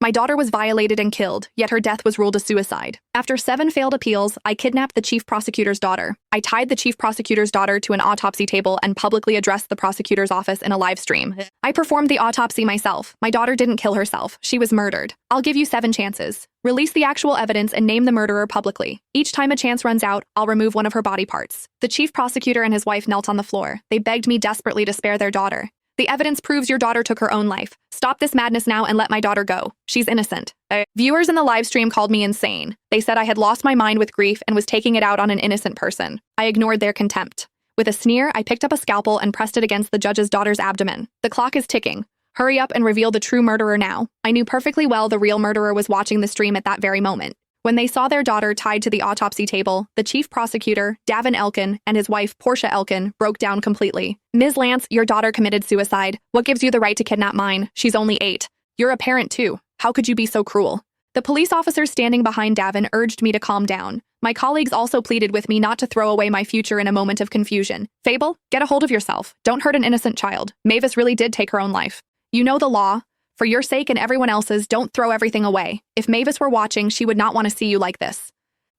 My daughter was violated and killed, yet her death was ruled a suicide. After 7 failed appeals, I kidnapped the chief prosecutor's daughter. I tied the chief prosecutor's daughter to an autopsy table and publicly addressed the prosecutor's office in a live stream. I performed the autopsy myself. My daughter didn't kill herself. She was murdered. I'll give you 7 chances. Release the actual evidence and name the murderer publicly. Each time a chance runs out, I'll remove one of her body parts. The chief prosecutor and his wife knelt on the floor. They begged me desperately to spare their daughter. The evidence proves your daughter took her own life. Stop this madness now and let my daughter go. She's innocent. Viewers in the live stream called me insane. They said I had lost my mind with grief and was taking it out on an innocent person. I ignored their contempt. With a sneer, I picked up a scalpel and pressed it against the judge's daughter's abdomen. The clock is ticking. Hurry up and reveal the true murderer now. I knew perfectly well the real murderer was watching the stream at that very moment. When they saw their daughter tied to the autopsy table, the chief prosecutor, Davin Elkin, and his wife, Portia Elkin, broke down completely. Ms. Lance, your daughter committed suicide. What gives you the right to kidnap mine? She's only 8. You're a parent too. How could you be so cruel? The police officer standing behind Davin urged me to calm down. My colleagues also pleaded with me not to throw away my future in a moment of confusion. Fable, get a hold of yourself. Don't hurt an innocent child. Mavis really did take her own life. You know the law. For your sake and everyone else's, don't throw everything away. If Mavis were watching, she would not want to see you like this.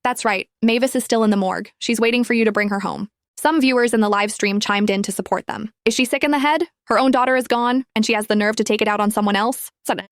That's right, Mavis is still in the morgue. She's waiting for you to bring her home. Some viewers in the live stream chimed in to support them. Is she sick in the head? Her own daughter is gone, and she has the nerve to take it out on someone else?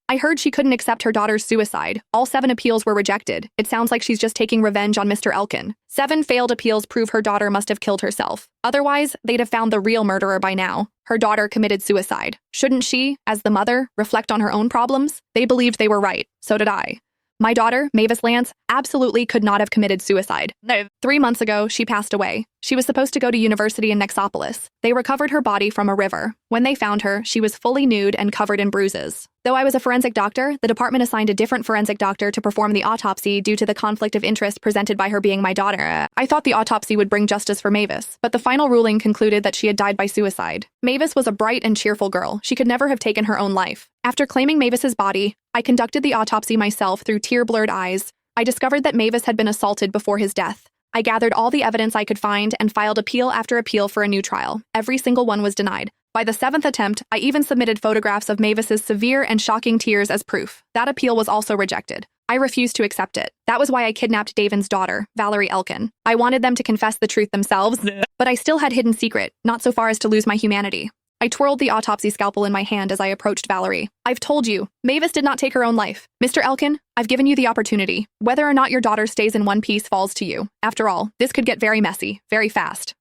I heard she couldn't accept her daughter's suicide. All 7 appeals were rejected. It sounds like she's just taking revenge on Mr. Elkin. 7 failed appeals prove her daughter must have killed herself. Otherwise, they'd have found the real murderer by now. Her daughter committed suicide. Shouldn't she, as the mother, reflect on her own problems? They believed they were right. So did I. My daughter, Mavis Lance, absolutely could not have committed suicide. No. 3 months ago, she passed away. She was supposed to go to university in Nexopolis. They recovered her body from a river. When they found her, she was fully nude and covered in bruises. Though I was a forensic doctor, the department assigned a different forensic doctor to perform the autopsy due to the conflict of interest presented by her being my daughter. I thought the autopsy would bring justice for Mavis, but the final ruling concluded that she had died by suicide. Mavis was a bright and cheerful girl. She could never have taken her own life. After claiming Mavis's body, I conducted the autopsy myself through tear-blurred eyes. I discovered that Mavis had been assaulted before his death. I gathered all the evidence I could find and filed appeal after appeal for a new trial. Every single one was denied. By the 7th attempt, I even submitted photographs of Mavis's severe and shocking tears as proof. That appeal was also rejected. I refused to accept it. That was why I kidnapped Davin's daughter, Valerie Elkin. I wanted them to confess the truth themselves, but I still had hidden secret, not so far as to lose my humanity. I twirled the autopsy scalpel in my hand as I approached Valerie. I've told you, Mavis did not take her own life. Mr. Elkin, I've given you the opportunity. Whether or not your daughter stays in one piece falls to you. After all, this could get very messy, very fast.